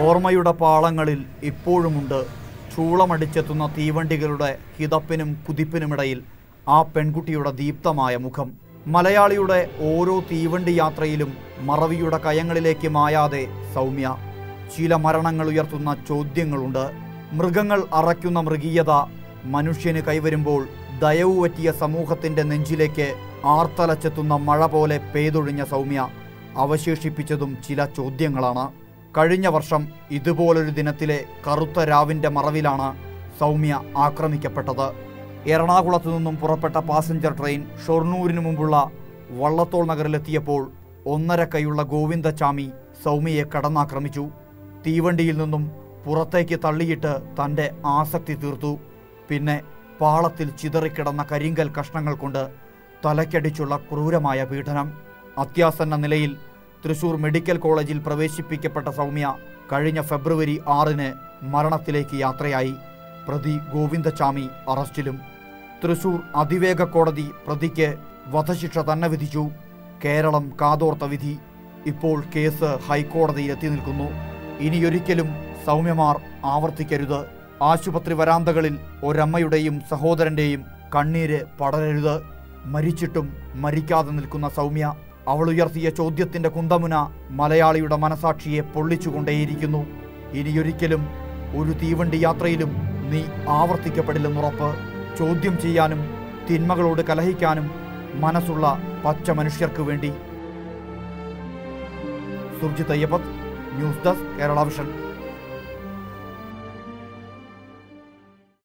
ഓർമ്മയുടെ പാളങ്ങളിൽ ഇപ്പോഴുമുണ്ട് ചൂളമടിച്ചെത്തുന്ന തീവണ്ടികളുടെ ഹിതപ്പിനും കുതിപ്പിനുമിടയിൽ ആ പെൺകുട്ടിയുടെ ദീപ്തമായ മുഖം. മലയാളിയുടെ ഓരോ തീവണ്ടി യാത്രയിലും മറവിയുടെ കയങ്ങളിലേക്ക് മായാതെ സൗമ്യ. ചില മരണങ്ങൾ ഉയർത്തുന്ന ചോദ്യങ്ങളുണ്ട്. മൃഗങ്ങൾ അറയ്ക്കുന്ന മൃഗീയത മനുഷ്യന് കൈവരുമ്പോൾ ദയവ് പറ്റിയ സമൂഹത്തിൻ്റെ നെഞ്ചിലേക്ക് ആർത്തലച്ചെത്തുന്ന മഴ പോലെ പെയ്തൊഴിഞ്ഞ സൗമ്യ അവശേഷിപ്പിച്ചതും ചില ചോദ്യങ്ങളാണ്. കഴിഞ്ഞ വർഷം ഇതുപോലൊരു ദിനത്തിലെ കറുത്ത രാവിൻ്റെ മറവിലാണ് സൗമ്യ ആക്രമിക്കപ്പെട്ടത്. എറണാകുളത്തു നിന്നും പുറപ്പെട്ട പാസഞ്ചർ ട്രെയിൻ ഷൊർണൂരിനു മുമ്പുള്ള വള്ളത്തോൾ നഗറിലെത്തിയപ്പോൾ 1.5 കൈയുള്ള ഗോവിന്ദച്ചാമി സൗമ്യയെ കടന്നാക്രമിച്ചു. തീവണ്ടിയിൽ നിന്നും പുറത്തേക്ക് തള്ളിയിട്ട് തൻ്റെ ആസക്തി തീർത്തു. പിന്നെ പാളത്തിൽ ചിതറിക്കിടന്ന കരിങ്കൽ കഷ്ണങ്ങൾ കൊണ്ട് തലയ്ക്കടിച്ചുള്ള ക്രൂരമായ പീഡനം. അത്യാസന്ന നിലയിൽ തൃശൂർ മെഡിക്കൽ കോളേജിൽ പ്രവേശിപ്പിക്കപ്പെട്ട സൗമ്യ കഴിഞ്ഞ ഫെബ്രുവരി 6-ന് മരണത്തിലേക്ക് യാത്രയായി. പ്രതി ഗോവിന്ദച്ചാമി അറസ്റ്റിലും. തൃശൂർ അതിവേഗ കോടതി പ്രതിക്ക് വധശിക്ഷ തന്നെ വിധിച്ചു. കേരളം കാതോർത്ത വിധി. ഇപ്പോൾ കേസ് ഹൈക്കോടതിയിൽ എത്തി നിൽക്കുന്നു. ഇനിയൊരിക്കലും സൗമ്യമാർ ആവർത്തിക്കരുത്. ആശുപത്രി വരാന്തകളിൽ ഒരമ്മയുടെയും സഹോദരൻ്റെയും കണ്ണീര് പടരരുത്. മരിച്ചിട്ടും മരിക്കാതെ നിൽക്കുന്ന സൗമ്യ. അവൾ ഉയർത്തിയ ചോദ്യത്തിൻ്റെ കുന്തമുന മലയാളിയുടെ മനസാക്ഷിയെ പൊള്ളിച്ചുകൊണ്ടേയിരിക്കുന്നു. ഇനിയൊരിക്കലും ഒരു തീവണ്ടി യാത്രയിലും നീ ആവർത്തിക്കപ്പെടില്ലെന്നുറപ്പ്. ചോദ്യം ചെയ്യാനും തിന്മകളോട് കലഹിക്കാനും മനസ്സുള്ള പച്ച മനുഷ്യർക്ക് വേണ്ടി. Surjith Ayyappath, news desk, Kerala vision.